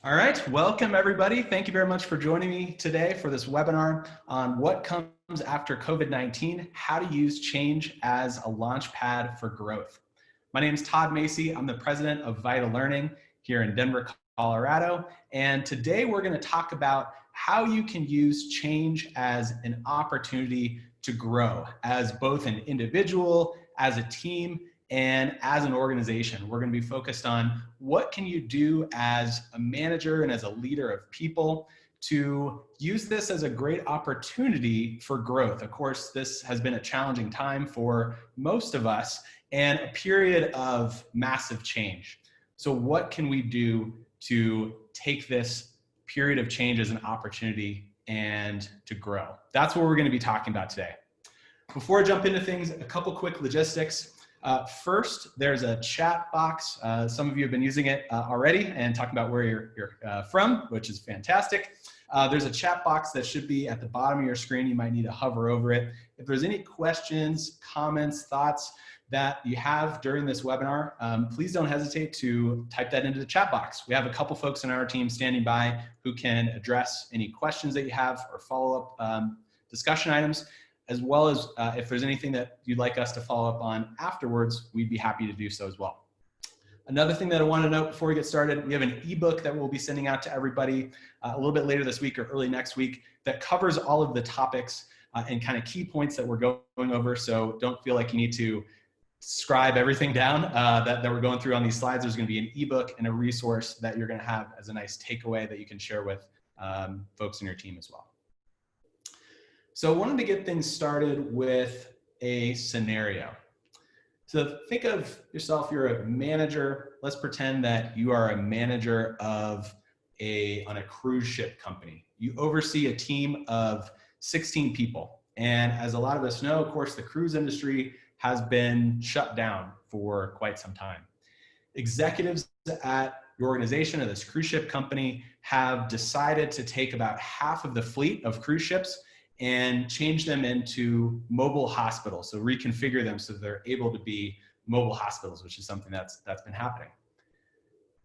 All right, welcome everybody. Thank you very much for joining me today for this webinar on what comes after COVID-19, how to use change as a launch pad for growth. My name is Todd Macy. I'm the president of Vital Learning here in Denver, Colorado. And today we're going to talk about how you can use change as an opportunity to grow as both an individual, as a team, and as an organization. We're going to be focused on what can you do as a manager and as a leader of people to use this as a great opportunity for growth. Of course, this has been a challenging time for most of us and a period of massive change. So what can we do to take this period of change as an opportunity and to grow? That's what we're going to be talking about today. Before I jump into things, a couple quick logistics. First, there's a chat box. Some of you have been using it already and talking about where you're from, which is fantastic. There's a chat box that should be at the bottom of your screen. You might need to hover over it. If there's any questions, comments, thoughts that you have during this webinar, please don't hesitate to type that into the chat box. We have a couple folks in our team standing by who can address any questions that you have or follow-up discussion items, as well as if there's anything that you'd like us to follow up on afterwards, we'd be happy to do so as well. Another thing that I want to note before we get started, we have an ebook that we'll be sending out to everybody a little bit later this week or early next week that covers all of the topics and kind of key points that we're going over. So don't feel like you need to scribe everything down that we're going through on these slides. There's going to be an ebook and a resource that you're going to have as a nice takeaway that you can share with folks in your team as well. So I wanted to get things started with a scenario. So think of yourself, you're a manager. Let's pretend that you are a manager of on a cruise ship company. You oversee a team of 16 people. And as a lot of us know, of course, the cruise industry has been shut down for quite some time. Executives at your organization or this cruise ship company have decided to take about half of the fleet of cruise ships and change them into mobile hospitals. So reconfigure them so they're able to be mobile hospitals, which is something that's been happening.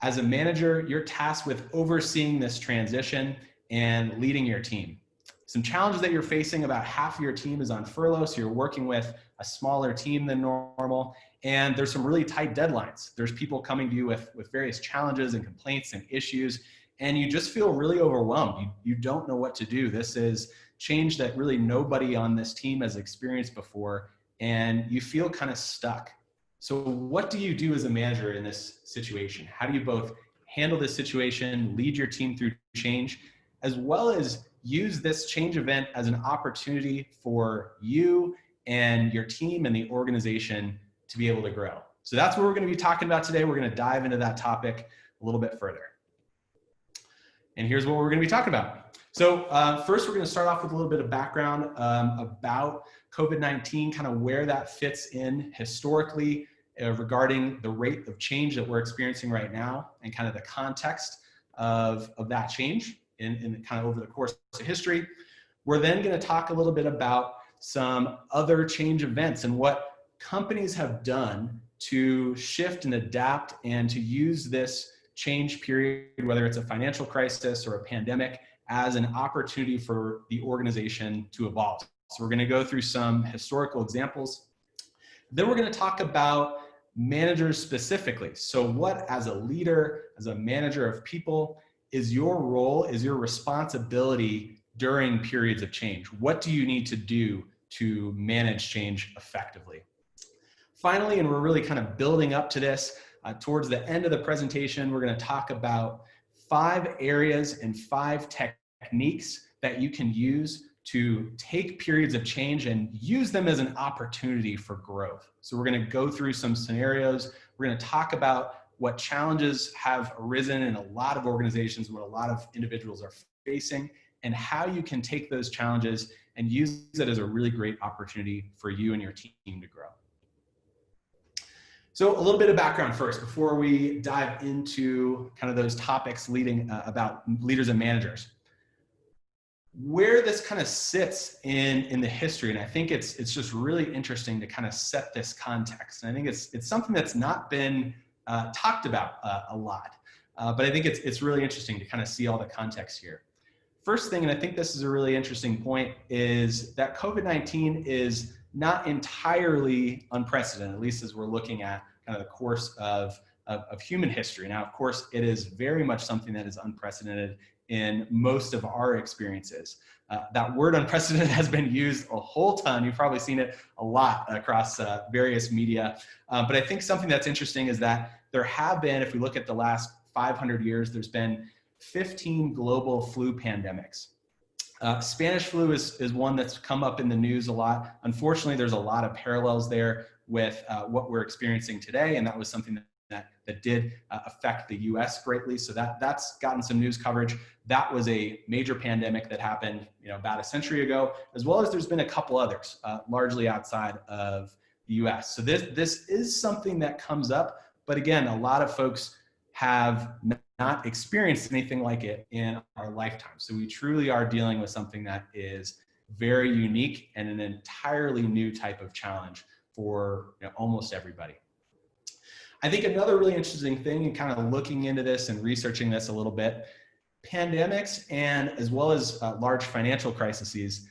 As a manager, you're tasked with overseeing this transition and leading your team. Some challenges that you're facing: about half of your team is on furlough, so you're working with a smaller team than normal, and there's some really tight deadlines. There's people coming to you with various challenges and complaints and issues, and you just feel really overwhelmed. You don't know what to do. This is change that really nobody on this team has experienced before, and you feel kind of stuck. So what do you do as a manager in this situation? How do you both handle this situation, lead your team through change, as well as use this change event as an opportunity for you and your team and the organization to be able to grow? So that's what we're going to be talking about today. We're going to dive into that topic a little bit further. And here's what we're going to be talking about. So first, we're going to start off with a little bit of background about COVID-19, kind of where that fits in historically regarding the rate of change that we're experiencing right now and kind of the context of that change in kind of over the course of history. We're then going to talk a little bit about some other change events and what companies have done to shift and adapt and to use this change period, whether it's a financial crisis or a pandemic, as an opportunity for the organization to evolve. So we're going to go through some historical examples. Then we're going to talk about managers specifically. So what, as a leader, as a manager of people, is your role, is your responsibility during periods of change? What do you need to do to manage change effectively? Finally, and we're really kind of building up to this, towards the end of the presentation, we're going to talk about 5 areas and 5 techniques that you can use to take periods of change and use them as an opportunity for growth. So we're going to go through some scenarios. We're going to talk about what challenges have arisen in a lot of organizations, what a lot of individuals are facing, and how you can take those challenges and use it as a really great opportunity for you and your team to grow. So a little bit of background first before we dive into kind of those topics leading about leaders and managers. Where this kind of sits in the history, and I think it's just really interesting to kind of set this context. And I think it's something that's not been talked about a lot. but I think it's really interesting to kind of see all the context here. First thing, and I think this is a really interesting point, is that COVID-19 is not entirely unprecedented, at least as we're looking at kind of the course of human history. Now, of course, it is very much something that is unprecedented in most of our experiences. That word unprecedented has been used a whole ton. You've probably seen it a lot across various media. But I think something that's interesting is that there have been, if we look at the last 500 years, there's been 15 global flu pandemics. Spanish flu is one that's come up in the news a lot. Unfortunately, there's a lot of parallels there with what we're experiencing today, and that was something that did affect the US greatly. So that's gotten some news coverage. That was a major pandemic that happened, about a century ago, as well as there's been a couple others, largely outside of the US. So this is something that comes up, but again, a lot of folks have not experienced anything like it in our lifetime. So we truly are dealing with something that is very unique and an entirely new type of challenge for almost everybody. I think another really interesting thing, and kind of looking into this and researching this a little bit, pandemics and as well as large financial crises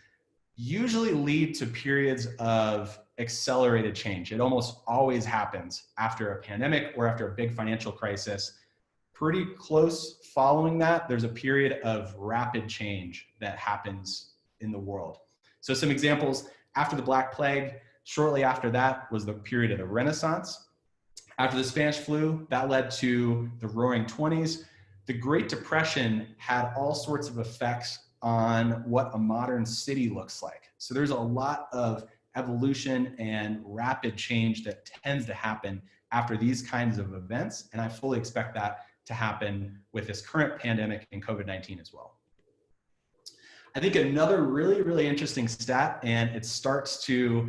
usually lead to periods of accelerated change. It almost always happens after a pandemic or after a big financial crisis. Pretty close following that, there's a period of rapid change that happens in the world. So some examples: after the Black Plague, shortly after that was the period of the Renaissance. After the Spanish flu, that led to the Roaring '20s. The Great Depression had all sorts of effects on what a modern city looks like. So there's a lot of evolution and rapid change that tends to happen after these kinds of events, and I fully expect that to happen with this current pandemic and COVID-19 as well. I think another really, really interesting stat, and it starts to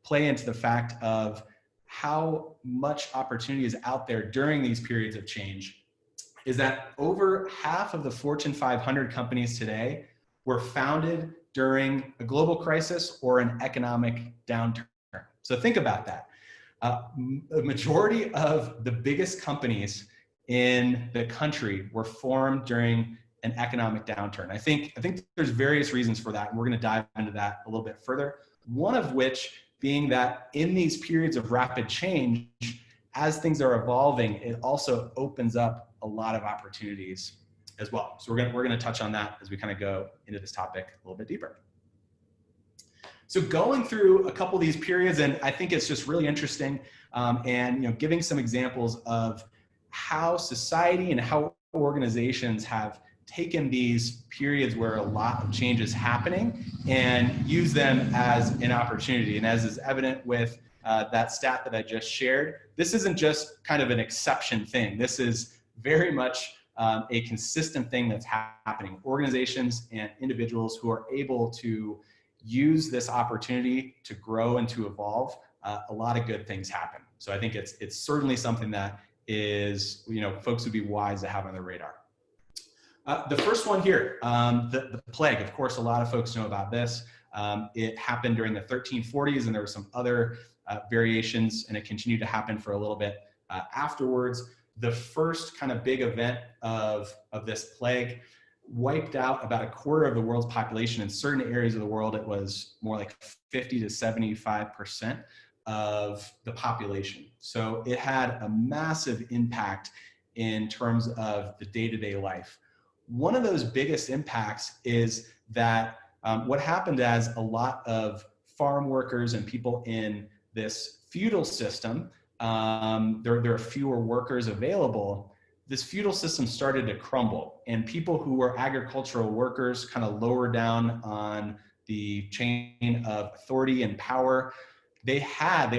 play into the fact of how much opportunity is out there during these periods of change, is that over half of the Fortune 500 companies today were founded during a global crisis or an economic downturn. So think about that. The majority of the biggest companies in the country were formed during an economic downturn. I think there's various reasons for that, and we're going to dive into that a little bit further. One of which being that in these periods of rapid change, as things are evolving, it also opens up a lot of opportunities as well. So we're going to touch on that as we kind of go into this topic a little bit deeper. So going through a couple of these periods, and I think it's just really interesting, and giving some examples of how society and how organizations have taken these periods where a lot of change is happening and use them as an opportunity. And as is evident with that stat that I just shared, this isn't just kind of an exception thing. This is very much a consistent thing that's happening. Organizations and individuals who are able to use this opportunity to grow and to evolve, a lot of good things happen. So I think it's certainly something that is, folks would be wise to have on their radar. The first one here, the plague. Of course, a lot of folks know about this. It happened during the 1340s, and there were some other variations, and it continued to happen for a little bit afterwards. The first kind of big event of this plague wiped out about a quarter of the world's population. In certain areas of the world, it was more like 50 to 75% of the population. So it had a massive impact in terms of the day-to-day life. One of those biggest impacts is that what happened as a lot of farm workers and people in this feudal system, there are fewer workers available. This feudal system started to crumble, and people who were agricultural workers kind of lower down on the chain of authority and power. They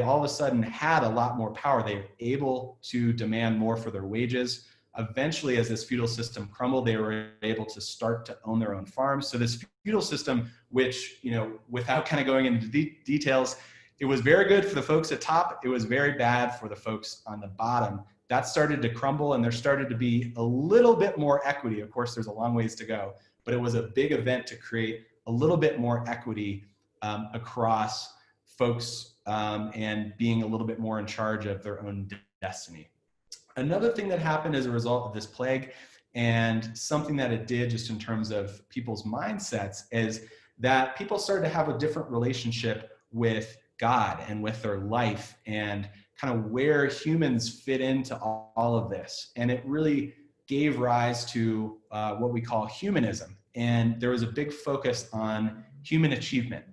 all of a sudden had a lot more power. They were able to demand more for their wages. Eventually, as this feudal system crumbled, they were able to start to own their own farms. So this feudal system, which, without kind of going into details, it was very good for the folks at top. It was very bad for the folks on the bottom. That started to crumble, and there started to be a little bit more equity. Of course, there's a long ways to go, but it was a big event to create a little bit more equity across folks and being a little bit more in charge of their own destiny. Another thing that happened as a result of this plague, and something that it did just in terms of people's mindsets, is that people started to have a different relationship with God and with their life and kind of where humans fit into all of this. And it really gave rise to what we call humanism. And there was a big focus on human achievement.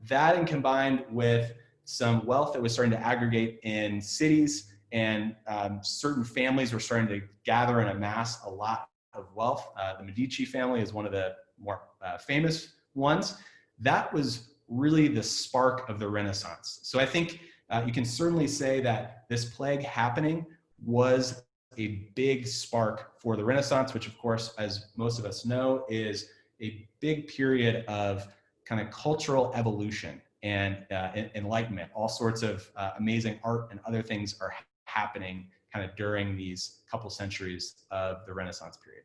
That, and combined with some wealth that was starting to aggregate in cities, and certain families were starting to gather and amass a lot of wealth. The Medici family is one of the more famous ones. That was really the spark of the Renaissance. So I think you can certainly say that this plague happening was a big spark for the Renaissance, which of course, as most of us know, is a big period of kind of cultural evolution and enlightenment. All sorts of amazing art and other things are happening kind of during these couple centuries of the Renaissance period.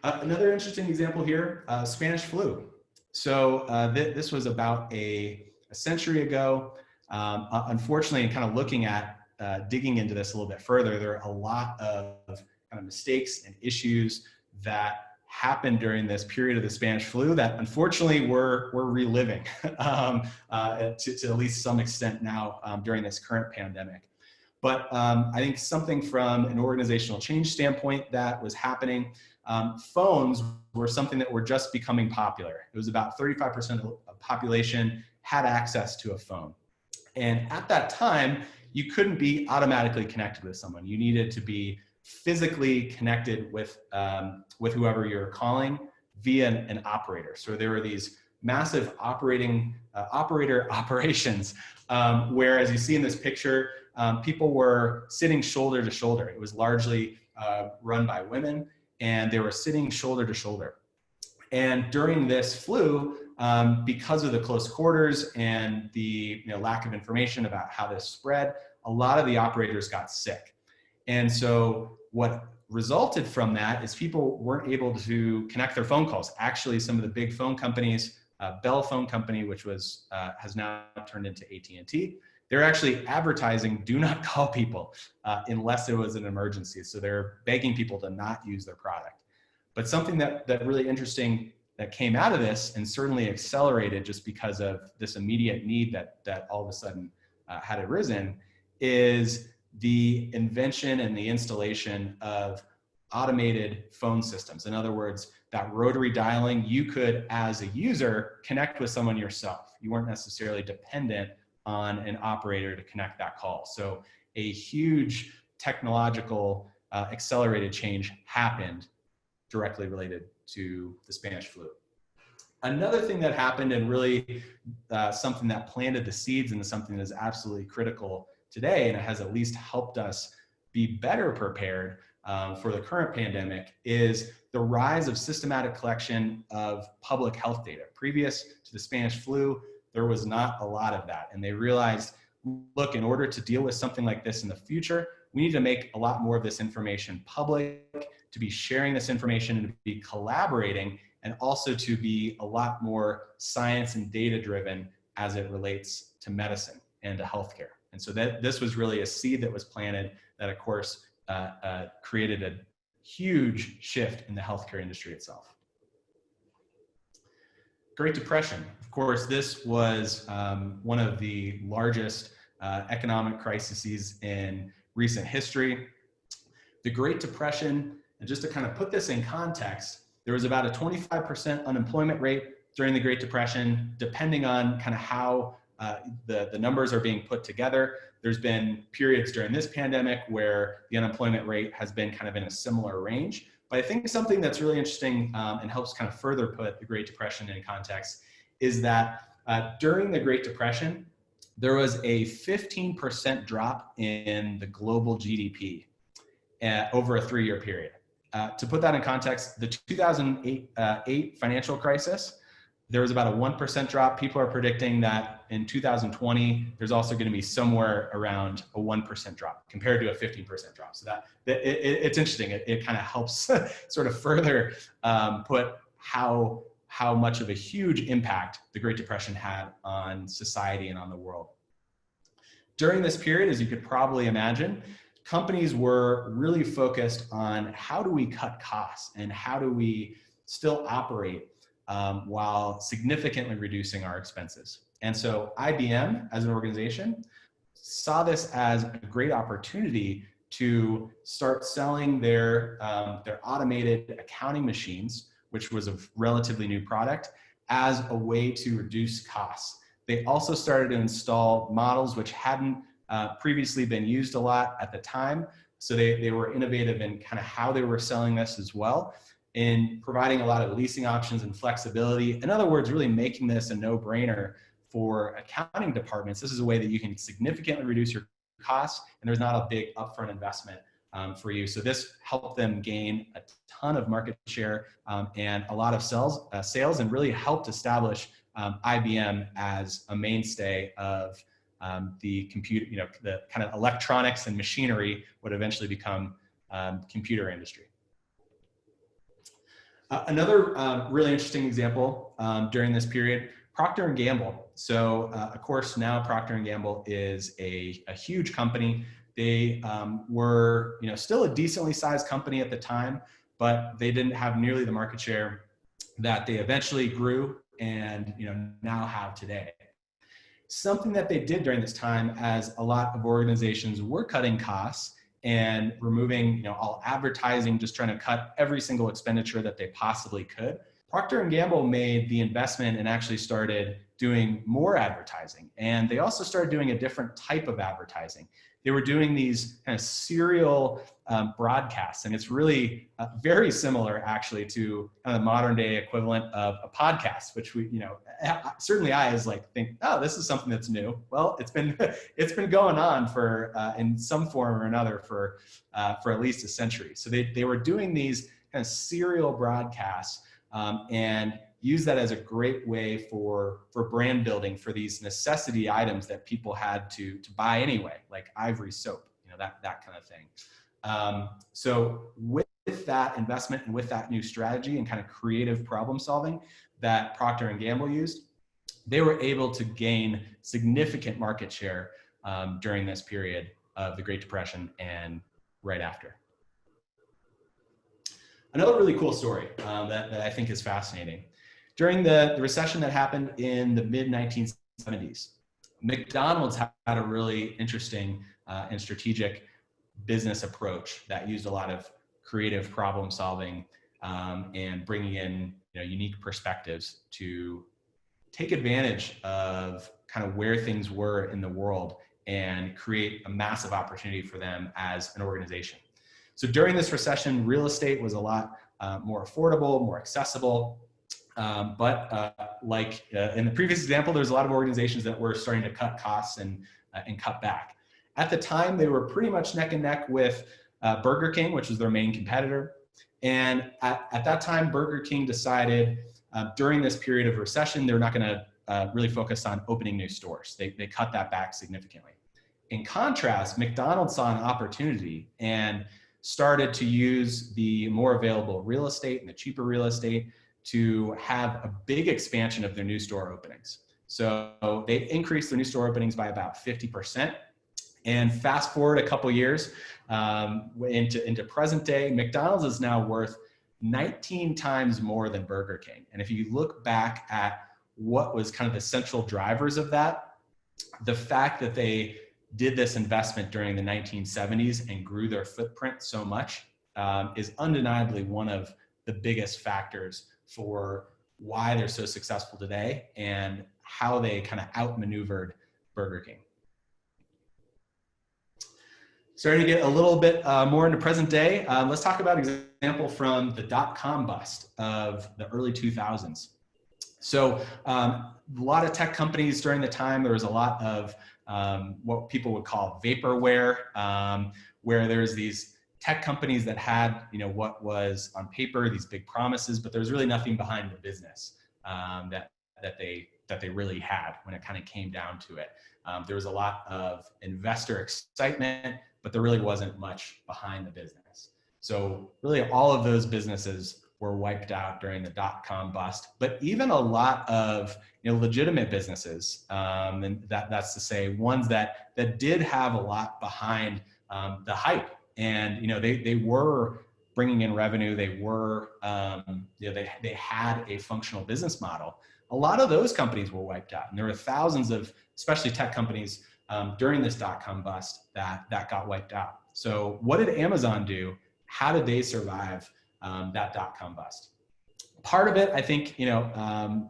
Another interesting example here, Spanish flu. So this was about a century ago. Unfortunately, kind of looking at digging into this a little bit further, there are a lot of kind of mistakes and issues that happened during this period of the Spanish flu that unfortunately we're reliving to at least some extent now during this current pandemic. But I think something from an organizational change standpoint that was happening, phones were something that were just becoming popular. It was about 35% of the population had access to a phone. And at that time, you couldn't be automatically connected with someone. You needed to be physically connected with whoever you're calling via an operator. So there were these massive operator operations where, as you see in this picture, people were sitting shoulder to shoulder. It was largely run by women, and they were sitting shoulder to shoulder. And during this flu, because of the close quarters and the lack of information about how this spread, a lot of the operators got sick. And so what resulted from that is people weren't able to connect their phone calls. Actually, some of the big phone companies, Bell Phone Company, which was has now turned into AT&T, they're actually advertising, do not call people unless it was an emergency. So they're begging people to not use their product. But something that really interesting that came out of this, and certainly accelerated just because of this immediate need that all of a sudden had arisen, is the invention and the installation of automated phone systems. In other words, that rotary dialing, you could, as a user, connect with someone yourself. You weren't necessarily dependent on an operator to connect that call. So a huge technological accelerated change happened directly related to the Spanish flu. Another thing that happened, and really something that planted the seeds into something that is absolutely critical today, and it has at least helped us be better prepared for the current pandemic, is the rise of systematic collection of public health data. Previous to the Spanish flu, there was not a lot of that. And they realized, look, in order to deal with something like this in the future, we need to make a lot more of this information public, to be sharing this information and to be collaborating, and also to be a lot more science and data driven as it relates to medicine and to healthcare. And so this was really a seed that was planted that, of course, created a huge shift in the healthcare industry itself. Great Depression. Of course, this was one of the largest economic crises in recent history. The Great Depression, and just to kind of put this in context, there was about a 25% unemployment rate during the Great Depression, depending on kind of how the numbers are being put together. There's been periods during this pandemic where the unemployment rate has been kind of in a similar range. But I think something that's really interesting and helps kind of further put the Great Depression in context is that during the Great Depression, there was a 15% drop in the global GDP over a 3-year period. To put that in context, the 2008 financial crisis, there was about a 1% drop. People are predicting that in 2020, there's also going to be somewhere around a 1% drop compared to a 15% drop. So it's interesting. It kind of helps sort of further put how much of a huge impact the Great Depression had on society and on the world. During this period, as you could probably imagine, companies were really focused on how do we cut costs and how do we still operate while significantly reducing our expenses. And so IBM as an organization saw this as a great opportunity to start selling their automated accounting machines, which was a relatively new product, as a way to reduce costs. They also started to install models which hadn't previously been used a lot at the time. So they were innovative in kind of how they were selling this as well, in providing a lot of leasing options and flexibility. In other words, really making this a no-brainer for accounting departments. This is a way that you can significantly reduce your costs, and there's not a big upfront investment for you. So this helped them gain a ton of market share and a lot of sales, and really helped establish IBM as a mainstay of the computer, the kind of electronics and machinery would eventually become computer industry. Another really interesting example during this period, Procter & Gamble. So of course now Procter & Gamble is a huge company. They were still a decently sized company at the time, but they didn't have nearly the market share that they eventually grew and now have today. Something that they did during this time, as a lot of organizations were cutting costs and removing all advertising, just trying to cut every single expenditure that they possibly could, Procter & Gamble made the investment and actually started doing more advertising. And they also started doing a different type of advertising. They were doing these kind of serial broadcasts, and it's really very similar actually to kind of the modern day equivalent of a podcast, which we, certainly I as think, oh, this is something that's new. Well, it's been going on for in some form or another for at least a century. So they were doing these kind of serial broadcasts and use that as a great way for brand building for these necessity items that people had to buy anyway, like Ivory soap, that kind of thing. So with that investment and with that new strategy and kind of creative problem solving that Procter & Gamble used, they were able to gain significant market share during this period of the Great Depression and right after. Another really cool story that I think is fascinating. During the recession that happened in the mid-1970s, McDonald's had a really interesting and strategic business approach that used a lot of creative problem solving and bringing in unique perspectives to take advantage of kind of where things were in the world and create a massive opportunity for them as an organization. So during this recession, real estate was a lot more affordable, more accessible. But in the previous example, there's a lot of organizations that were starting to cut costs and cut back. At the time, they were pretty much neck and neck with Burger King, which was their main competitor. And at that time, Burger King decided during this period of recession, they're not going to really focus on opening new stores. They cut that back significantly. In contrast, McDonald's saw an opportunity and started to use the more available real estate and the cheaper real estate to have a big expansion of their new store openings. So they increased their new store openings by about 50%. And fast forward a couple years into present day, McDonald's is now worth 19 times more than Burger King. And if you look back at what was kind of the central drivers of that, the fact that they did this investment during the 1970s and grew their footprint so much is undeniably one of the biggest factors for why they're so successful today and how they kind of outmaneuvered Burger King. Starting to get a little bit more into present day, let's talk about an example from the dot-com bust of the early 2000s. So a lot of tech companies during the time, there was a lot of what people would call vaporware, where there's these tech companies that had, what was on paper, these big promises, but there's really nothing behind the business that they really had when it kind of came down to it. There was a lot of investor excitement, but there really wasn't much behind the business. So really all of those businesses were wiped out during the dot-com bust, but even a lot of legitimate businesses, and that's to say ones that did have a lot behind the hype, and they were bringing in revenue, they were they had a functional business model. A lot of those companies were wiped out, and there were thousands of, especially tech companies, during this dot-com bust that got wiped out. So what did Amazon do? How did they survive that dot-com bust? Part of it, I think,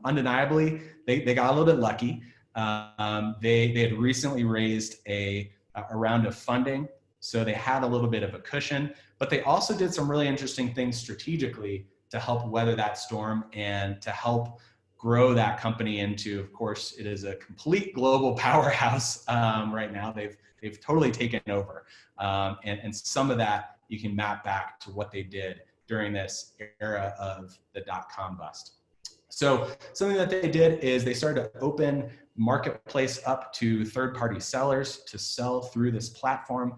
undeniably, they got a little bit lucky. They had recently raised a round of funding, so they had a little bit of a cushion, but they also did some really interesting things strategically to help weather that storm and to help grow that company into, of course, it is a complete global powerhouse right now. They've totally taken over. And some of that you can map back to what they did during this era of the dot-com bust. So something that they did is they started to open marketplace up to third-party sellers to sell through this platform.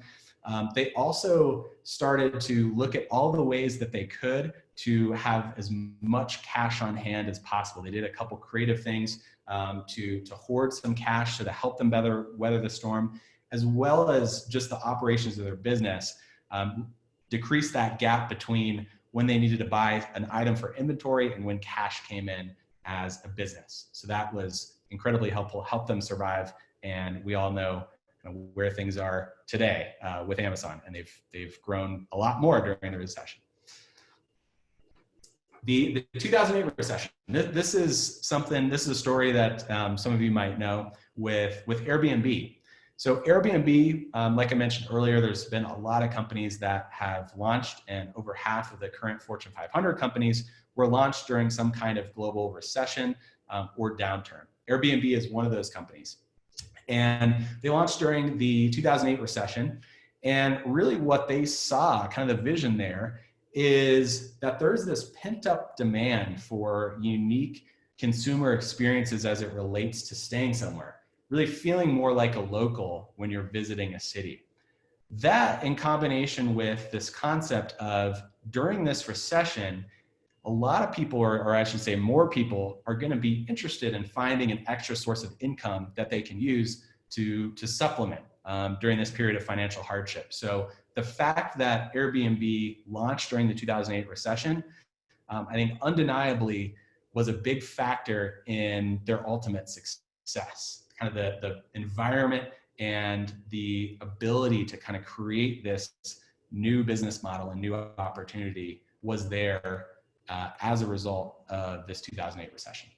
They also started to look at all the ways that they could to have as much cash on hand as possible. They did a couple creative things to hoard some cash, so to help them weather the storm, as well as just the operations of their business, decrease that gap between when they needed to buy an item for inventory and when cash came in as a business. So that was incredibly helpful, helped them survive. And we all know where things are today with Amazon, and they've grown a lot more during the recession. The 2008 recession. This is a story that some of you might know with Airbnb. So Airbnb, like I mentioned earlier, there's been a lot of companies that have launched, and over half of the current Fortune 500 companies were launched during some kind of global recession or downturn. Airbnb is one of those companies. And they launched during the 2008 recession. And really what they saw, kind of the vision there, is that there's this pent up demand for unique consumer experiences as it relates to staying somewhere, really feeling more like a local when you're visiting a city. That, in combination with this concept of during this recession, a lot of people, or I should say more people, are going to be interested in finding an extra source of income that they can use to supplement during this period of financial hardship. So the fact that Airbnb launched during the 2008 recession, I think undeniably was a big factor in their ultimate success. Kind of the environment and the ability to kind of create this new business model and new opportunity was there as a result of this 2008 recession.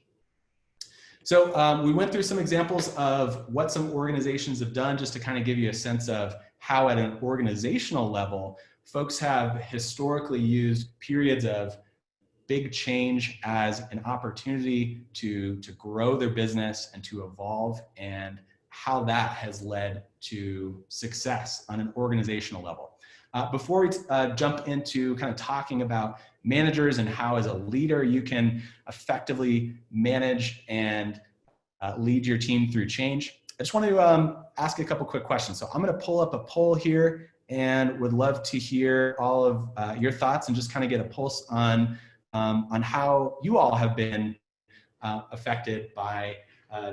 So we went through some examples of what some organizations have done, just to kind of give you a sense of how at an organizational level, folks have historically used periods of big change as an opportunity to grow their business and to evolve, and how that has led to success on an organizational level. Before we jump into kind of talking about managers and how as a leader you can effectively manage and lead your team through change, I just want to ask a couple quick questions. So I'm going to pull up a poll here and would love to hear all of your thoughts and just kind of get a pulse on how you all have been affected by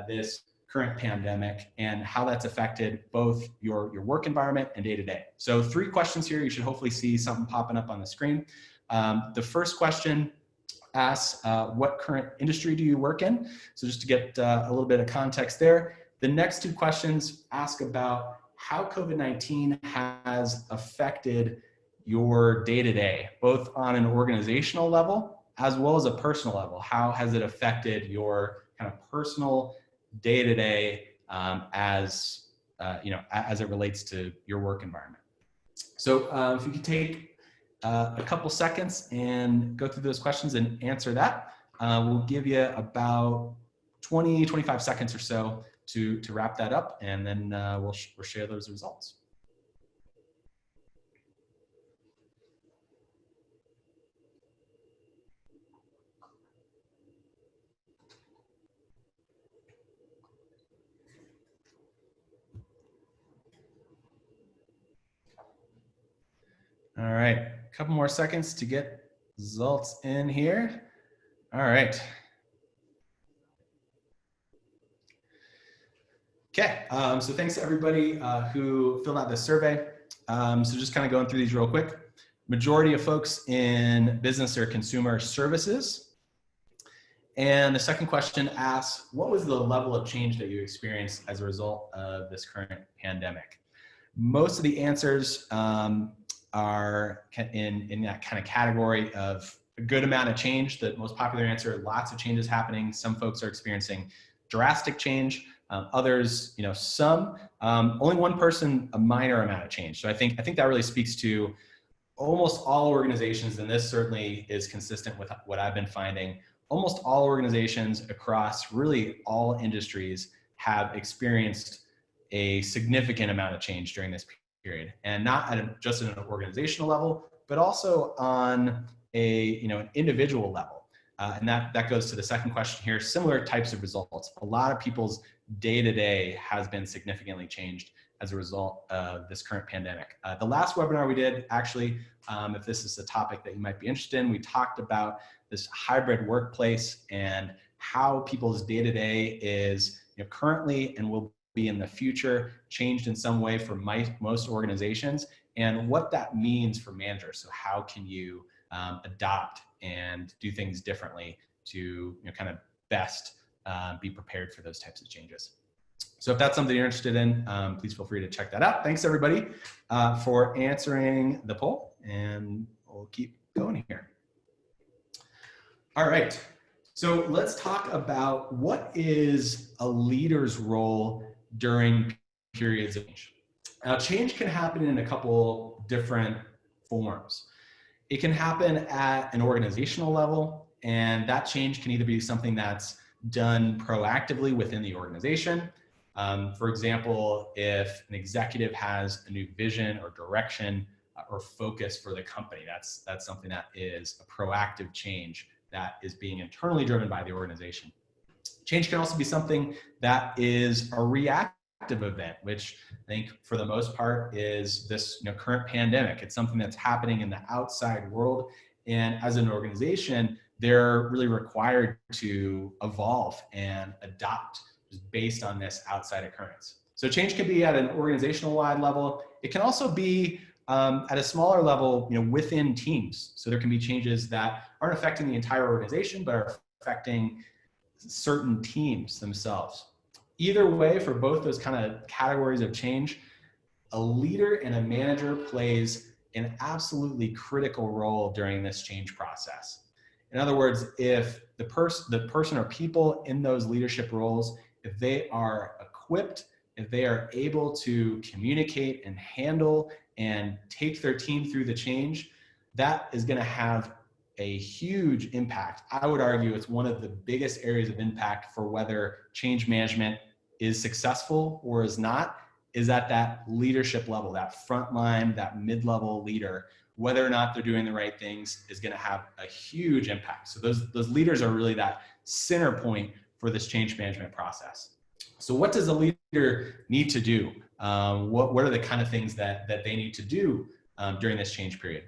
this current pandemic and how that's affected both your work environment and day to day. So 3 questions here. You should hopefully see something popping up on the screen. The first question asks, what current industry do you work in? So just to get a little bit of context there. The next 2 questions ask about how COVID-19 has affected your day-to-day, both on an organizational level as well as a personal level. How has it affected your kind of personal day-to-day as it relates to your work environment? So if you could take a couple seconds and go through those questions and answer that, we'll give you about 20-25 seconds or so to wrap that up, and then we'll share those results. All right, a couple more seconds to get results in here. All right. Okay, so thanks to everybody who filled out this survey. So just kind of going through these real quick. Majority of folks in business or consumer services. And the second question asks, what was the level of change that you experienced as a result of this current pandemic? Most of the answers are in that kind of category of a good amount of change. The most popular answer, lots of changes happening. Some folks are experiencing drastic change. Others, some. Only one person, a minor amount of change. So I think that really speaks to almost all organizations, and this certainly is consistent with what I've been finding. Almost all organizations across really all industries have experienced a significant amount of change during this period, and not just at an organizational level, but also on an individual level. And that goes to the second question here. Similar types of results. A lot of people's day-to-day has been significantly changed as a result of this current pandemic. The last webinar we did, actually, if this is a topic that you might be interested in, we talked about this hybrid workplace and how people's day-to-day is currently and will be in the future changed in some way for most organizations, and what that means for managers. So how can you adopt and do things differently to kind of best be prepared for those types of changes. So if that's something you're interested in, please feel free to check that out. Thanks everybody for answering the poll, and we'll keep going here. All right, so let's talk about what is a leader's role during periods of change. Now, change can happen in a couple different forms. It can happen at an organizational level, and that change can either be something that's done proactively within the organization. For example, if an executive has a new vision or direction or focus for the company, that's something that is a proactive change that is being internally driven by the organization. Change can also be something that is a reactive event, which I think for the most part is this current pandemic. It's something that's happening in the outside world, and as an organization, they're really required to evolve and adopt based on this outside occurrence. So change can be at an organizational wide level. It can also be at a smaller level, within teams. So there can be changes that aren't affecting the entire organization, but are affecting certain teams themselves. Either way, for both those kind of categories of change, a leader and a manager plays an absolutely critical role during this change process. In other words, if the person or people in those leadership roles, if they are equipped, if they are able to communicate and handle and take their team through the change, that is going to have a huge impact. I would argue it's one of the biggest areas of impact for whether change management is successful or is not, is at that leadership level, that frontline, that mid-level leader. Whether or not they're doing the right things is going to have a huge impact. So those leaders are really that center point for this change management process. So what does a leader need to do? What are the kind of things that they need to do during this change period?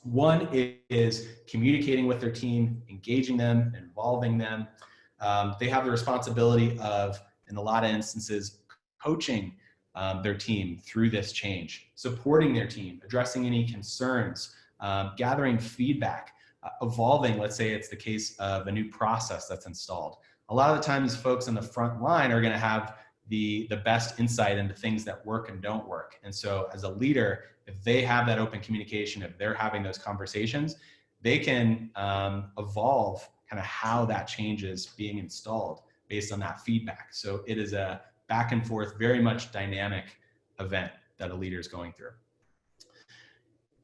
One is communicating with their team, engaging them, involving them. They have the responsibility of, in a lot of instances, coaching their team through this change, supporting their team, addressing any concerns, gathering feedback, evolving. Let's say it's the case of a new process that's installed. A lot of the times folks on the front line are going to have the best insight into things that work and don't work. And so as a leader, if they have that open communication, if they're having those conversations, they can evolve kind of how that change is being installed based on that feedback. So it is a back and forth, very much dynamic event that a leader is going through.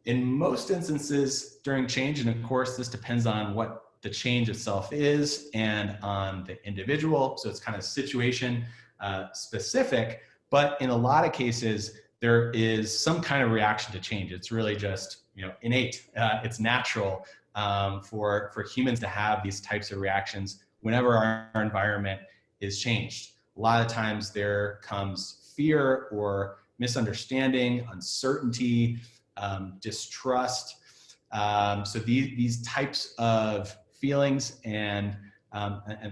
In most instances during change, and of course this depends on what the change itself is and on the individual, so it's kind of situation specific, but in a lot of cases there is some kind of reaction to change. It's really just innate. It's natural for humans to have these types of reactions whenever our environment is changed. A lot of times there comes fear or misunderstanding, uncertainty, distrust, So these types of feelings and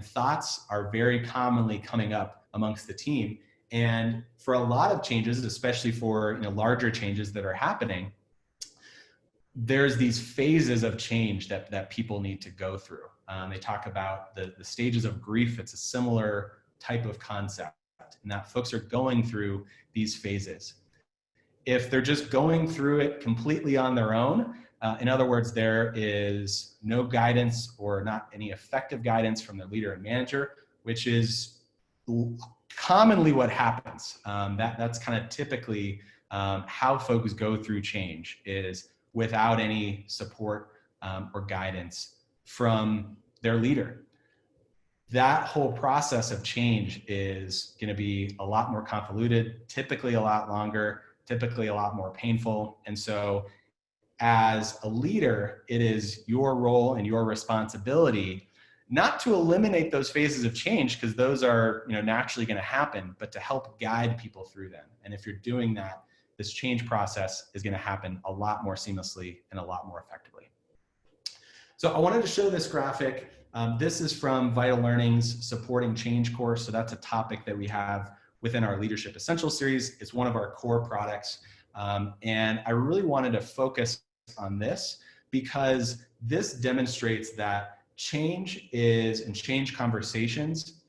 thoughts are very commonly coming up amongst the team. And for a lot of changes, especially for larger changes that are happening, there's these phases of change that people need to go through. They talk about the stages of grief. It's a similar type of concept, and that folks are going through these phases. If they're just going through it completely on their own, in other words, there is no guidance or not any effective guidance from their leader and manager, which is commonly what happens. That's kind of typically how folks go through change, is without any support or guidance from their leader. That whole process of change is going to be a lot more convoluted, typically a lot longer, typically a lot more painful. And so as a leader, it is your role and your responsibility not to eliminate those phases of change, because those are naturally going to happen, but to help guide people through them. And if you're doing that, this change process is going to happen a lot more seamlessly and a lot more effectively. So I wanted to show this graphic. This is from Vital Learning's Supporting Change course. So that's a topic that we have within our Leadership Essentials series. It's one of our core products. And I really wanted to focus on this because this demonstrates that change and change conversations,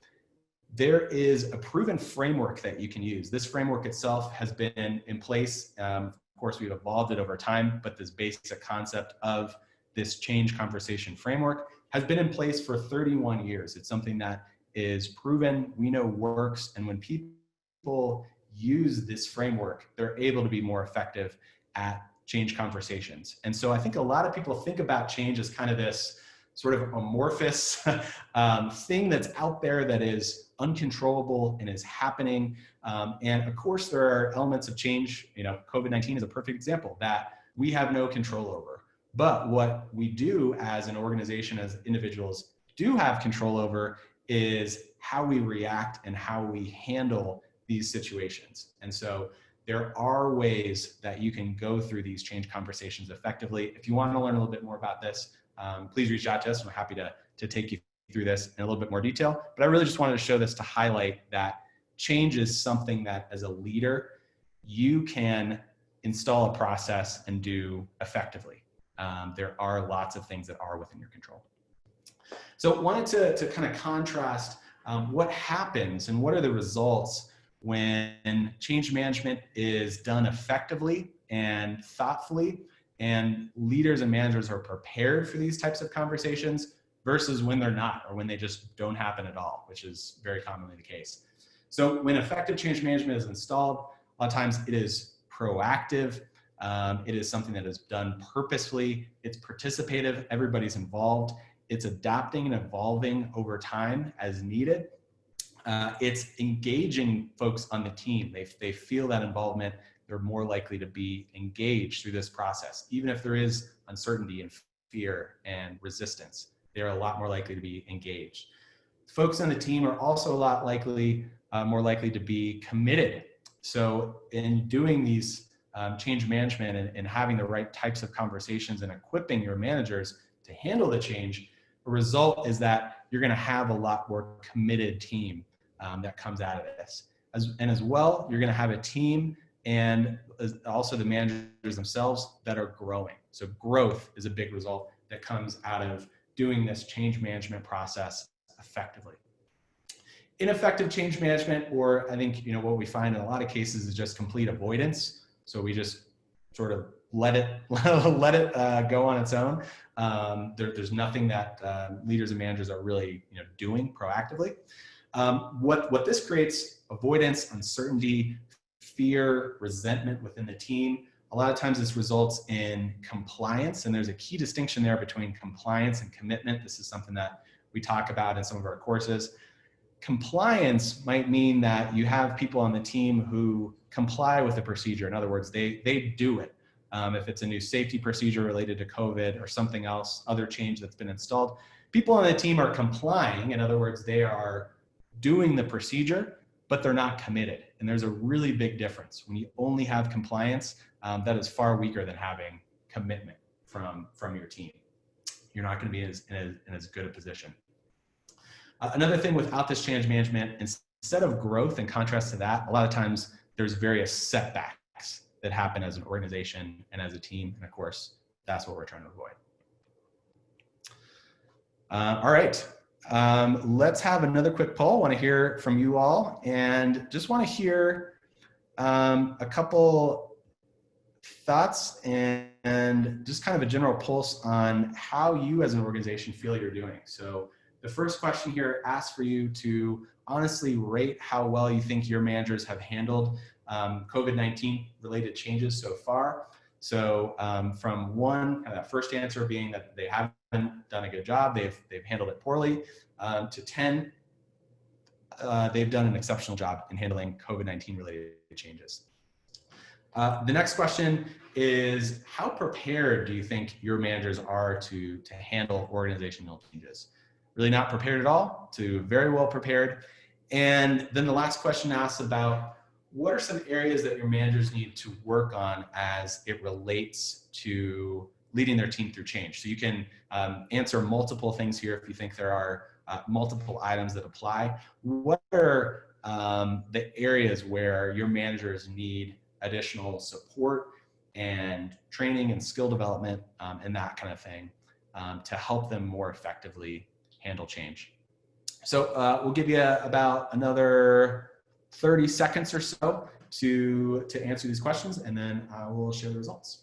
there is a proven framework that you can use. This framework itself has been in place. Of course, we've evolved it over time, but this basic concept of this change conversation framework has been in place for 31 years. It's something that is proven, we know works, and when people use this framework, they're able to be more effective at change conversations. And so I think a lot of people think about change as kind of this sort of amorphous thing that's out there that is uncontrollable and is happening. And of course, there are elements of change. COVID-19 is a perfect example that we have no control over. But what we do as an organization, as individuals, do have control over is how we react and how we handle these situations. And so there are ways that you can go through these change conversations effectively. If you want to learn a little bit more about this, please reach out to us. I'm happy to take you through this in a little bit more detail. But I really just wanted to show this to highlight that change is something that as a leader, you can install a process and do effectively. There are lots of things that are within your control. So I wanted to kind of contrast what happens and what are the results when change management is done effectively and thoughtfully, and leaders and managers are prepared for these types of conversations versus when they're not, or when they just don't happen at all, which is very commonly the case. So when effective change management is installed, a lot of times it is proactive. It is something that is done purposefully. It's participative. Everybody's involved. It's adapting and evolving over time as needed. It's engaging folks on the team. They feel that involvement. They're more likely to be engaged through this process. Even if there is uncertainty and fear and resistance, they're a lot more likely to be engaged. Folks on the team are also a lot more likely to be committed. So in doing these change management and having the right types of conversations and equipping your managers to handle the change, the result is that you're going to have a lot more committed team that comes out of this. As well, you're going to have a team and also the managers themselves that are growing. So growth is a big result that comes out of doing this change management process effectively. Ineffective change management, or I think what we find in a lot of cases, is just complete avoidance. So we just sort of let it go on its own. There's nothing that leaders and managers are really doing proactively. What this creates: avoidance, uncertainty, fear, resentment within the team. A lot of times this results in compliance, and there's a key distinction there between compliance and commitment. This is something that we talk about in some of our courses. Compliance might mean that you have people on the team who comply with the procedure. In other words, they do it. If it's a new safety procedure related to COVID or something else, other change that's been installed, people on the team are complying. In other words, they are doing the procedure, but they're not committed. And there's a really big difference. When you only have compliance, that is far weaker than having commitment. from your team. You're not going to be in as good a position. Another thing without this change management, instead of growth, in contrast to that, a lot of times there's various setbacks that happen as an organization and as a team. And of course, that's what we're trying to avoid. All right, let's have another quick poll. I want to hear from you all, and just want to hear a couple thoughts and just kind of a general pulse on how you as an organization feel you're doing. So the first question here asks for you to honestly rate how well you think your managers have handled COVID-19 related changes so far. So from 1, that first answer being that they haven't done a good job, they've handled it poorly, to 10, they've done an exceptional job in handling COVID-19 related changes. The next question is, how prepared do you think your managers are to handle organizational changes? Really not prepared at all, to very well prepared. And then the last question asks about, what are some areas that your managers need to work on as it relates to leading their team through change? So you can answer multiple things here if you think there are multiple items that apply. What are the areas where your managers need additional support and training and skill development and that kind of thing to help them more effectively handle change? So we'll give you about another 30 seconds or so to answer these questions, and then I will share the results.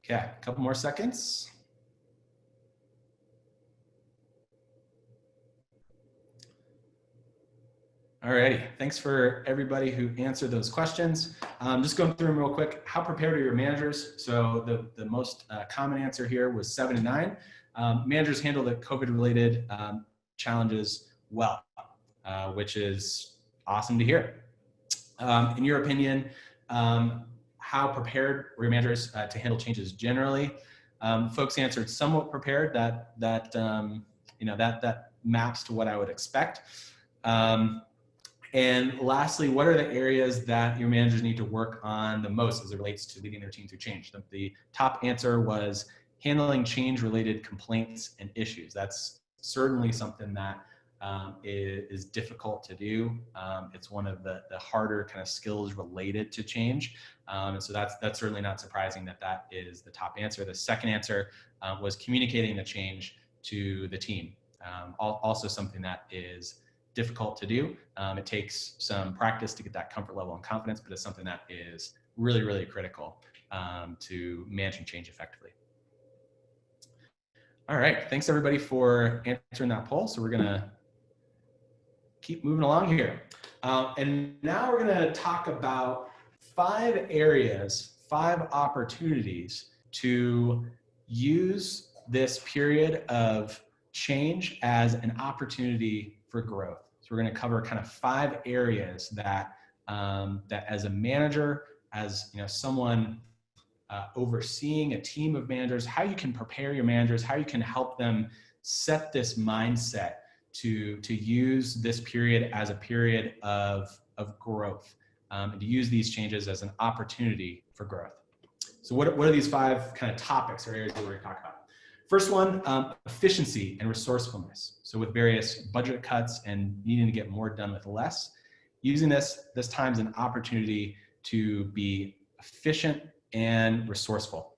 Okay, a couple more seconds. Alrighty, thanks for everybody who answered those questions. Just going through them real quick. How prepared are your managers? So the most common answer here was 7 and 9. Managers handle the COVID-related challenges well, which is awesome to hear. In your opinion, how prepared were your managers to handle changes generally? Folks answered somewhat prepared. That maps to what I would expect. And lastly, what are the areas that your managers need to work on the most as it relates to leading their team through change? The top answer was handling change-related complaints and issues. That's certainly something that is difficult to do. It's one of the harder kind of skills related to change. And so that's certainly not surprising that is the top answer. The second answer was communicating the change to the team. Also something that is difficult to do. It takes some practice to get that comfort level and confidence, but it's something that is really, really critical to managing change effectively. All right, thanks everybody for answering that poll. So we're gonna keep moving along here. And now we're gonna talk about 5 areas, 5 opportunities to use this period of change as an opportunity for growth. So we're going to cover kind of 5 areas that that as a manager, as someone overseeing a team of managers, how you can prepare your managers, how you can help them set this mindset to use this period as a period of growth, and to use these changes as an opportunity for growth. So what are these 5 kind of topics or areas that we're going to talk about? First one, efficiency and resourcefulness. So with various budget cuts and needing to get more done with less, using this time as an opportunity to be efficient and resourceful.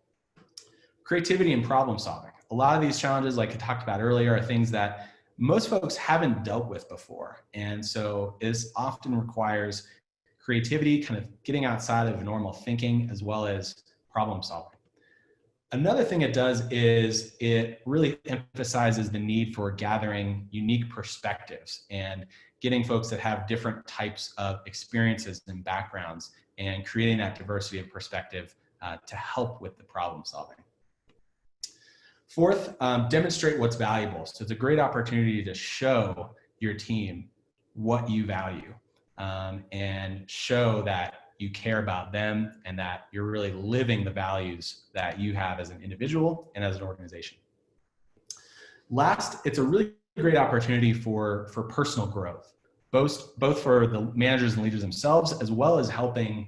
Creativity and problem solving. A lot of these challenges, like I talked about earlier, are things that most folks haven't dealt with before. And so this often requires creativity, kind of getting outside of normal thinking, as well as problem solving. Another thing it does is it really emphasizes the need for gathering unique perspectives and getting folks that have different types of experiences and backgrounds and creating that diversity of perspective to help with the problem solving. Fourth, demonstrate what's valuable. So it's a great opportunity to show your team what you value. and show that you care about them and that you're really living the values that you have as an individual and as an organization. Last, it's a really great opportunity for personal growth, both for the managers and leaders themselves, as well as helping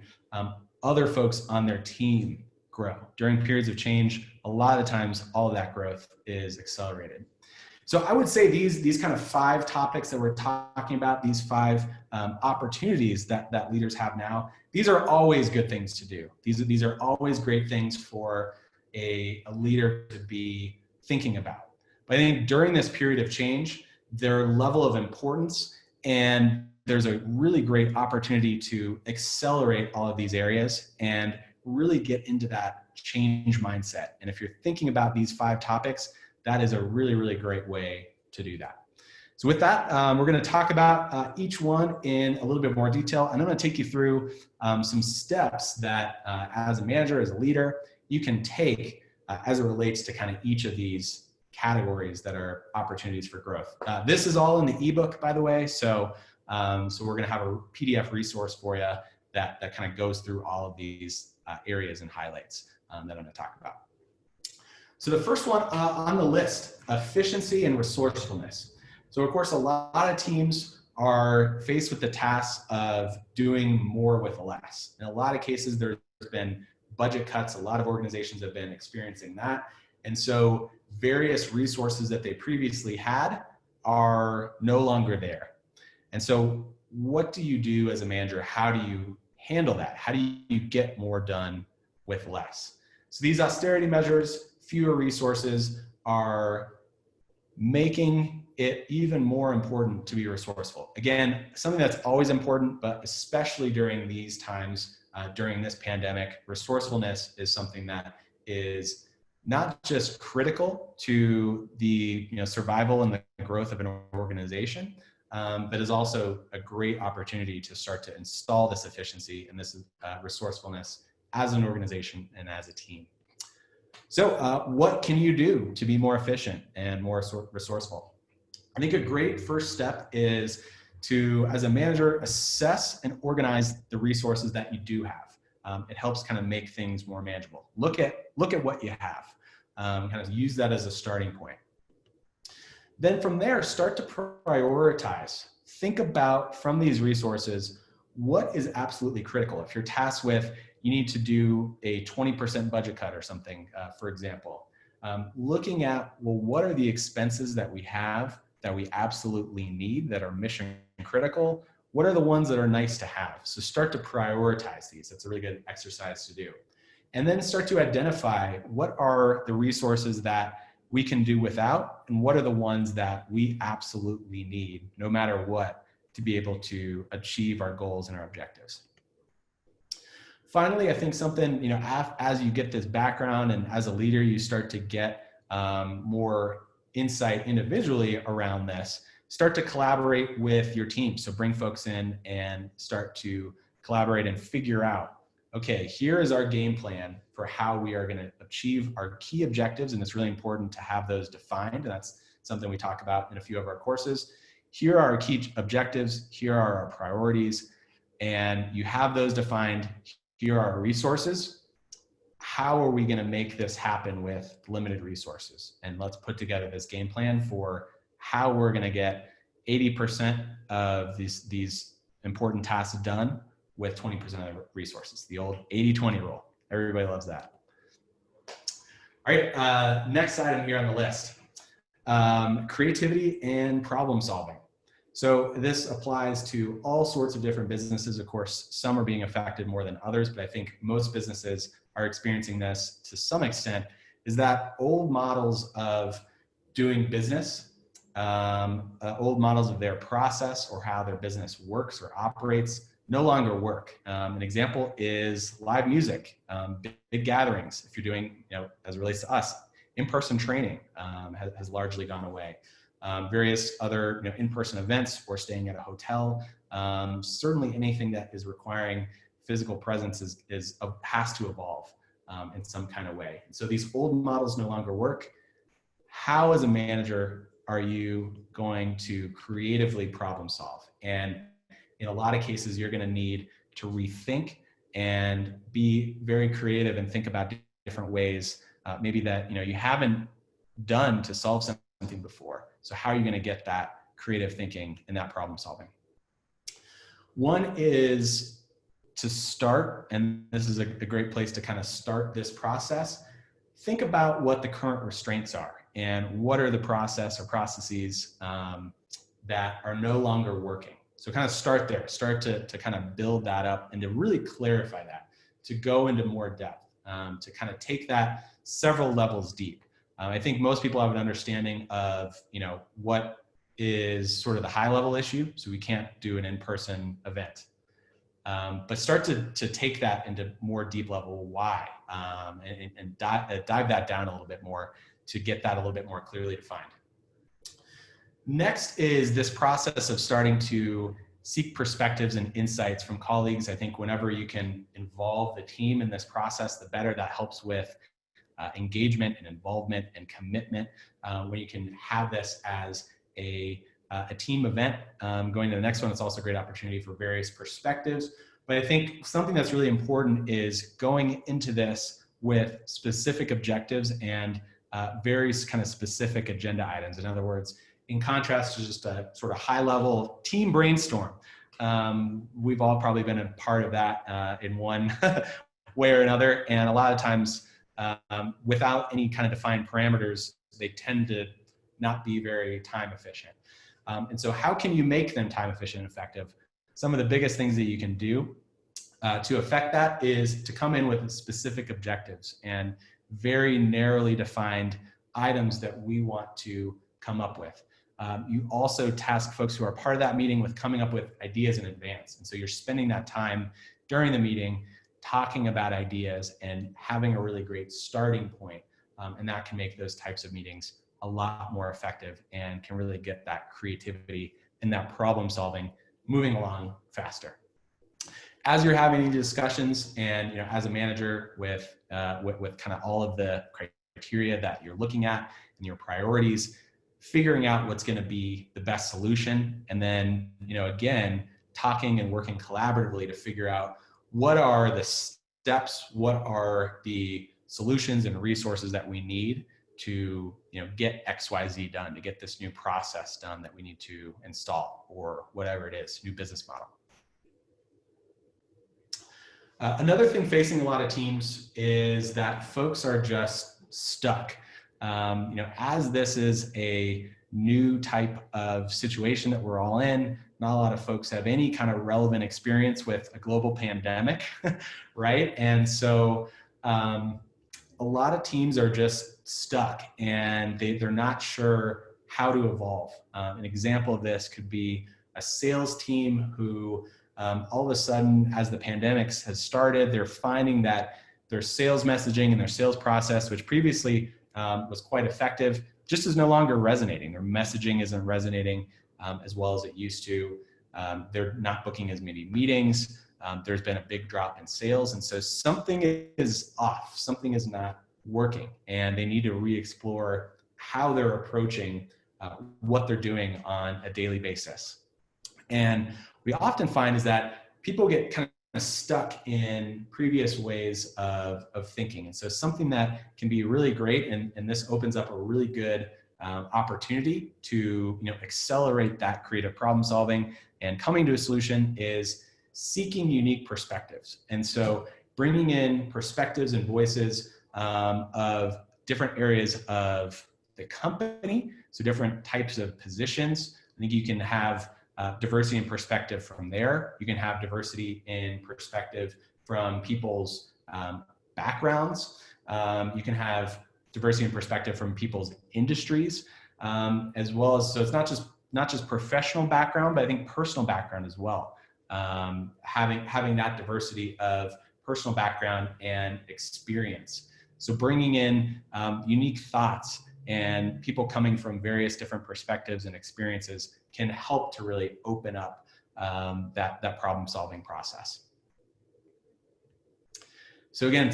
other folks on their team grow. During periods of change, a lot of times all of that growth is accelerated. So I would say these kind of 5 topics that we're talking about, these 5 opportunities that leaders have now, these are always good things to do. These are always great things for a leader to be thinking about. But I think during this period of change, their level of importance, and there's a really great opportunity to accelerate all of these areas and really get into that change mindset. And if you're thinking about these 5 topics, that is a really, really great way to do that. So with that, we're going to talk about each one in a little bit more detail. And I'm going to take you through some steps that as a manager, as a leader, you can take as it relates to kind of each of these categories that are opportunities for growth. This is all in the ebook, by the way. So we're going to have a PDF resource for you that kind of goes through all of these areas and highlights that I'm going to talk about. So the first one on the list, efficiency and resourcefulness. So of course, a lot of teams are faced with the task of doing more with less. In a lot of cases, there's been budget cuts. A lot of organizations have been experiencing that. And so various resources that they previously had are no longer there. And so what do you do as a manager? How do you handle that? How do you get more done with less? So these austerity measures, fewer resources, are making it even more important to be resourceful. Again, something that's always important, but especially during these times, during this pandemic, resourcefulness is something that is not just critical to the survival and the growth of an organization, but is also a great opportunity to start to install this efficiency and this resourcefulness as an organization and as a team. So what can you do to be more efficient and more resourceful? I think a great first step is to, as a manager, assess and organize the resources that you do have. It helps kind of make things more manageable. Look at what you have. Kind of use that as a starting point. Then from there, start to prioritize. Think about, from these resources, what is absolutely critical. If you're tasked with, you need to do a 20% budget cut or something, for example. Looking at, well, what are the expenses that we have that we absolutely need, that are mission critical? What are the ones that are nice to have? So start to prioritize these. That's a really good exercise to do. And then start to identify what are the resources that we can do without, and what are the ones that we absolutely need, no matter what, to be able to achieve our goals and our objectives. Finally, I think something, as you get this background and as a leader, you start to get more insight individually around this, start to collaborate with your team. So bring folks in and start to collaborate and figure out, okay, here is our game plan for how we are going to achieve our key objectives. And it's really important to have those defined. And that's something we talk about in a few of our courses. Here are our key objectives. Here are our priorities. And you have those defined. Here are our resources. How are we going to make this happen with limited resources? And let's put together this game plan for how we're going to get 80% of these important tasks done with 20% of the resources. The old 80-20 rule. Everybody loves that. All right, next item here on the list, creativity and problem solving. So this applies to all sorts of different businesses. Of course, some are being affected more than others, but I think most businesses are experiencing this to some extent, is that old models of doing business, old models of their process or how their business works or operates no longer work. An example is live music, big gatherings. If you're doing, as it relates to us, in-person training has largely gone away. Various other in-person events or staying at a hotel. Certainly anything that is requiring physical presence has to evolve in some kind of way. And so these old models no longer work. How, as a manager, are you going to creatively problem solve? And in a lot of cases, you're going to need to rethink and be very creative and think about different ways, maybe that you haven't done to solve something before. So how are you going to get that creative thinking and that problem solving? One is to start, and this is a great place to kind of start this process. Think about what the current restraints are and what are the process or processes that are no longer working. So kind of start there, start to kind of build that up and to really clarify that, to go into more depth, to kind of take that several levels deep. I think most people have an understanding of, what is sort of the high level issue. So we can't do an in-person event. But start to take that into more deep level why, and dive that down a little bit more to get that a little bit more clearly defined. Next is this process of starting to seek perspectives and insights from colleagues. I think whenever you can involve the team in this process, the better. That helps with engagement and involvement and commitment. When you can have this as a team event. Going to the next one, it's also a great opportunity for various perspectives. But I think something that's really important is going into this with specific objectives and very kind of specific agenda items. In other words, in contrast to just a sort of high level team brainstorm. We've all probably been a part of that in one way or another. And a lot of times without any kind of defined parameters, they tend to not be very time efficient. And so how can you make them time efficient and effective? Some of the biggest things that you can do to affect that is to come in with specific objectives and very narrowly defined items that we want to come up with. You also task folks who are part of that meeting with coming up with ideas in advance. And so you're spending that time during the meeting talking about ideas and having a really great starting point. And that can make those types of meetings a lot more effective and can really get that creativity and that problem solving moving along faster. As you're having these discussions and as a manager with kind of all of the criteria that you're looking at and your priorities, figuring out what's going to be the best solution, and then again talking and working collaboratively to figure out what are the steps, what are the solutions and resources that we need to get XYZ done, to get this new process done that we need to install, or whatever it is, new business model. Another thing facing a lot of teams is that folks are just stuck. As this is a new type of situation that we're all in, not a lot of folks have any kind of relevant experience with a global pandemic, right? And so a lot of teams are just stuck and they're not sure how to evolve. An example of this could be a sales team who all of a sudden, as the pandemic has started, they're finding that their sales messaging and their sales process, which previously was quite effective, just is no longer resonating. Their messaging isn't resonating as well as it used to. They're not booking as many meetings. There's been a big drop in sales. And so something is off, something is not working, and they need to re-explore how they're approaching what they're doing on a daily basis. And we often find is that people get kind of stuck in previous ways of thinking. And so something that can be really great, and this opens up a really good opportunity to accelerate that creative problem solving and coming to a solution, is seeking unique perspectives. And so bringing in perspectives and voices of different areas of the company, so different types of positions. I think you can have diversity in perspective from there. You can have diversity in perspective from people's backgrounds. You can have diversity in perspective from people's industries, as well as, so it's not just professional background, but I think personal background as well. Having that diversity of personal background and experience. So bringing in unique thoughts and people coming from various different perspectives and experiences can help to really open up that problem solving process. So again,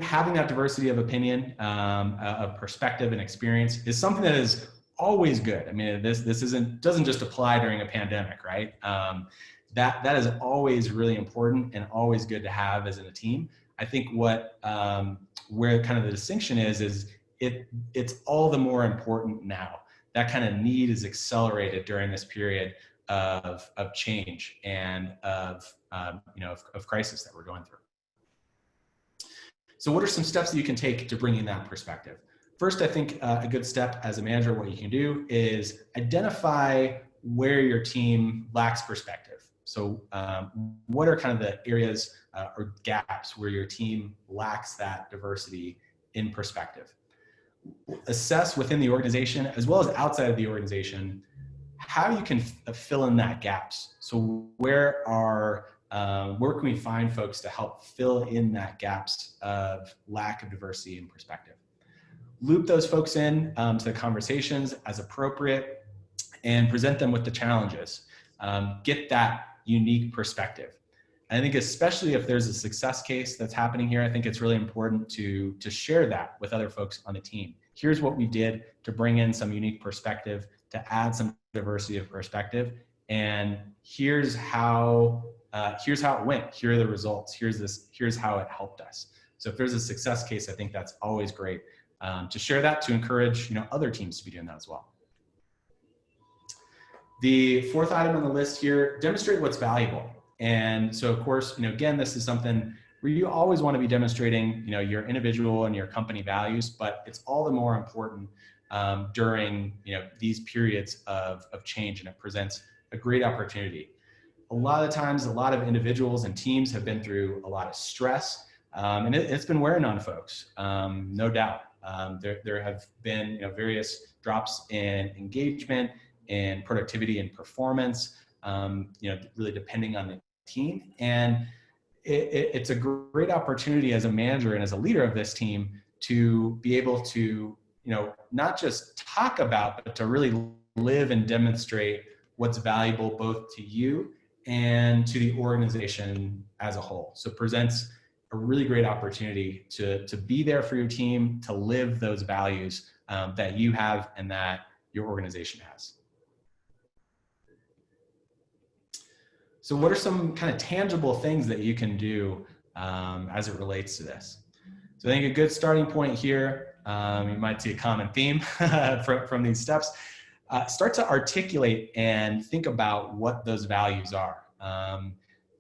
having that diversity of opinion, of perspective and experience is something that is always good. I mean, this doesn't just apply during a pandemic, right? That is always really important and always good to have as in a team. I think where kind of the distinction is it's all the more important now. That kind of need is accelerated during this period of change and of crisis that we're going through. So what are some steps that you can take to bring in that perspective? First, I think a good step as a manager, what you can do is identify where your team lacks perspective. So what are kind of the areas or gaps where your team lacks that diversity in perspective? Assess within the organization as well as outside of the organization how you can fill in that gaps. So where can we find folks to help fill in that gaps of lack of diversity and perspective? Loop those folks in to the conversations as appropriate and present them with the challenges. Get that unique perspective. And I think especially if there's a success case that's happening here, I think it's really important to share that with other folks on the team. Here's what we did to bring in some unique perspective, to add some diversity of perspective, and here's how it went. Here are the results. Here's how it helped us. So if there's a success case, I think that's always great to share that, to encourage other teams to be doing that as well. The fourth item on the list here: demonstrate what's valuable. And so, of course, again, this is something where you always want to be demonstrating, your individual and your company values, but it's all the more important during, these periods of change, and it presents a great opportunity. A lot of times, a lot of individuals and teams have been through a lot of stress, and it's been wearing on folks, no doubt. There have been, various drops in engagement and productivity and performance, really depending on the team. And it's a great opportunity as a manager and as a leader of this team to be able to, not just talk about, but to really live and demonstrate what's valuable both to you and to the organization as a whole. So it presents a really great opportunity to be there for your team, to live those values that you have and that your organization has. So what are some kind of tangible things that you can do as it relates to this? So I think a good starting point here, you might see a common theme from these steps. Start to articulate and think about what those values are.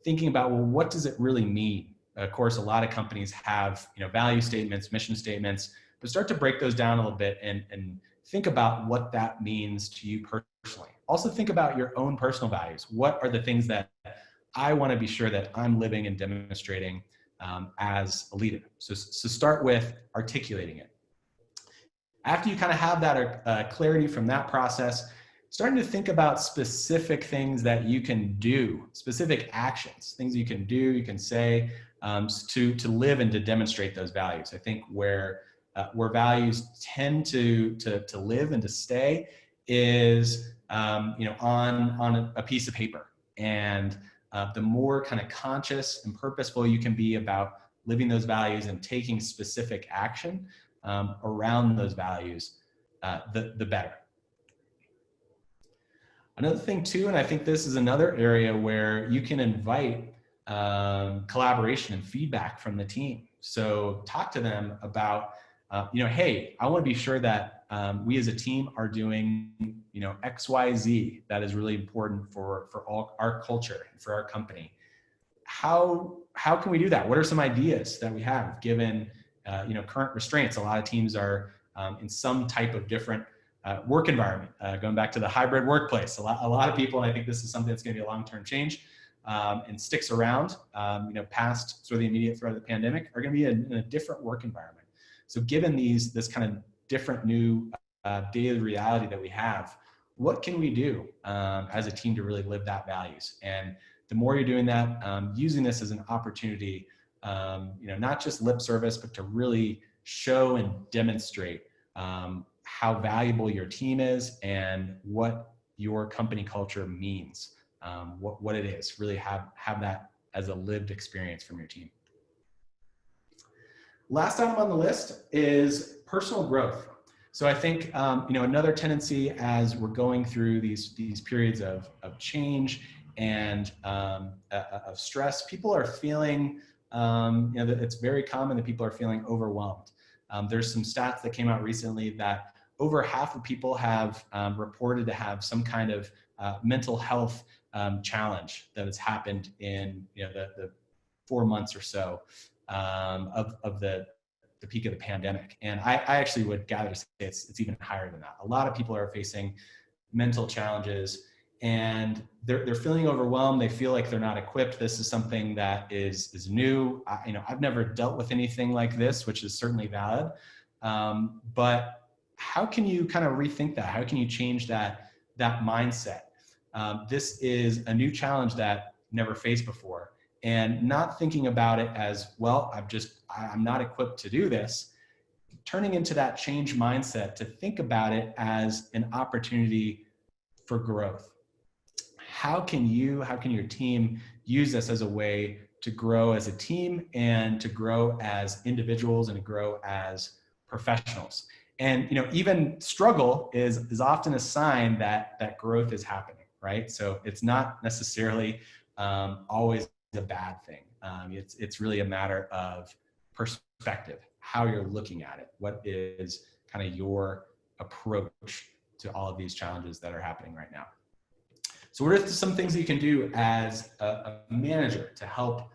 Thinking about, well, what does it really mean? Of course, a lot of companies have value statements, mission statements, but start to break those down a little bit and think about what that means to you personally. Also think about your own personal values. What are the things that I want to be sure that I'm living and demonstrating as a leader? So start with articulating it. After you kind of have that clarity from that process, starting to think about specific things that you can do, specific actions, things you can do, you can say to live and to demonstrate those values. I think where values tend to live and to stay is on a piece of paper. And the more kind of conscious and purposeful you can be about living those values and taking specific action around those values, the better. Another thing too, and I think this is another area where you can invite collaboration and feedback from the team. So talk to them about, hey, I want to be sure that we as a team are doing, X, Y, Z. That is really important for all our culture and for our company. How can we do that? What are some ideas that we have given, current restraints? A lot of teams are in some type of different work environment, going back to the hybrid workplace. A lot of people, and I think this is something that's going to be a long-term change and sticks around, past sort of the immediate threat of the pandemic, are going to be in a different work environment. So given this kind of different new daily reality that we have, what can we do as a team to really live that values? And the more you're doing that, using this as an opportunity, not just lip service, but to really show and demonstrate how valuable your team is and what your company culture means, what it is. Really have that as a lived experience from your team. Last item on the list is personal growth. So I think, another tendency as we're going through these periods of change and of stress, people are feeling, it's very common that people are feeling overwhelmed. There's some stats that came out recently that over half of people have reported to have some kind of mental health challenge that has happened in the 4 months or so of the peak of the pandemic. And I actually would gather to say it's even higher than that. A lot of people are facing mental challenges and they're feeling overwhelmed. They feel like they're not equipped. This is something that is new. I've never dealt with anything like this, which is certainly valid. But how can you kind of rethink that? How can you change that mindset? This is a new challenge that never faced before. And not thinking about it as, well, I'm not equipped to do this, turning into that change mindset to think about it as an opportunity for growth. How can your team use this as a way to grow as a team and to grow as individuals and to grow as professionals? And even struggle is often a sign that growth is happening, right? So it's not necessarily always a bad thing. It's really a matter of perspective, how you're looking at it. What is kind of your approach to all of these challenges that are happening right now? So what are some things that you can do as a manager to help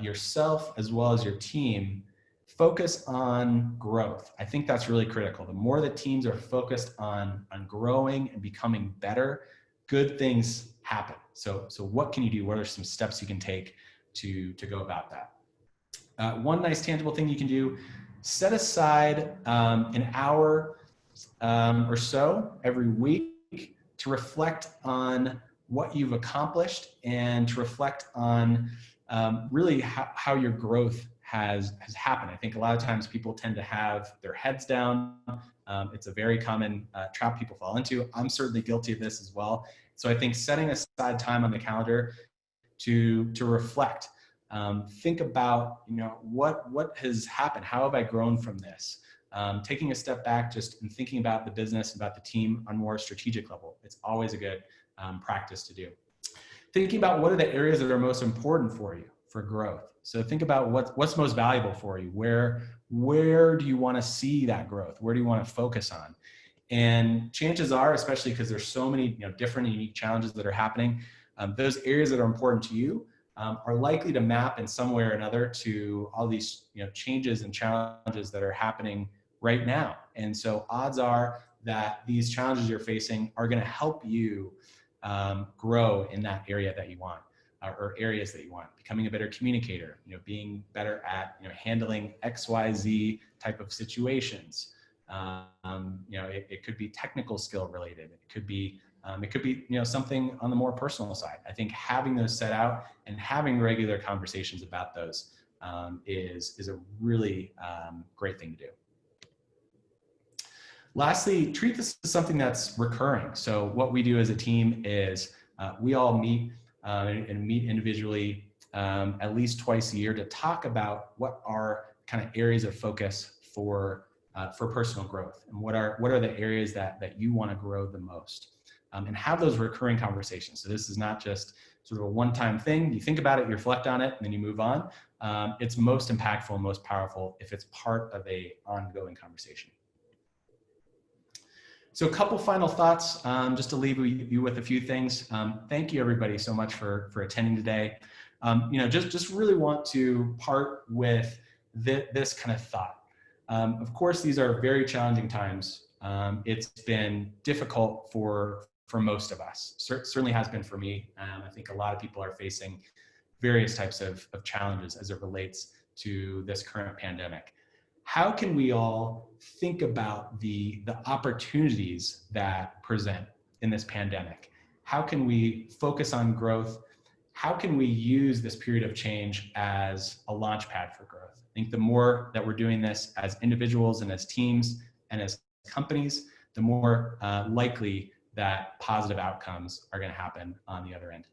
yourself as well as your team focus on growth? I think that's really critical. The more that teams are focused on growing and becoming better, good things happen. So what can you do? What are some steps you can take to go about that? One nice tangible thing you can do, set aside an hour or so every week to reflect on what you've accomplished and to reflect on really how your growth has happened. I think a lot of times people tend to have their heads down. It's a very common trap people fall into. I'm certainly guilty of this as well. So I think setting aside time on the calendar to reflect, think about what has happened. How have I grown from this? Taking a step back just and thinking about the business, about the team on a more strategic level. It's always a good practice to do. Thinking about what are the areas that are most important for you for growth. So think about what's most valuable for you. Where do you want to see that growth? Where do you want to focus on? And chances are, especially because there's so many different and unique challenges that are happening, those areas that are important to you are likely to map in some way or another to all these changes and challenges that are happening right now. And so odds are that these challenges you're facing are going to help you grow in that area that you want, or areas that you want. Becoming a better communicator, being better at handling XYZ type of situations. It could be technical skill related. It could be something on the more personal side. I think having those set out and having regular conversations about those is a really great thing to do. Lastly, treat this as something that's recurring. So what we do as a team is we all meet and meet individually at least twice a year to talk about what are kind of areas of focus for personal growth, and what are the areas that you want to grow the most, and have those recurring conversations. So this is not just sort of a one-time thing. You think about it, you reflect on it, and then you move on. It's most impactful and most powerful if it's part of an ongoing conversation. So a couple final thoughts, just to leave you with a few things. Thank you everybody so much for attending today. Just really want to part with this kind of thought. Of course, these are very challenging times. It's been difficult for most of us. Certainly has been for me. I think a lot of people are facing various types of challenges as it relates to this current pandemic. How can we all think about the opportunities that present in this pandemic? How can we focus on growth? How can we use this period of change as a launch pad for growth? I think the more that we're doing this as individuals and as teams and as companies, the more likely that positive outcomes are going to happen on the other end.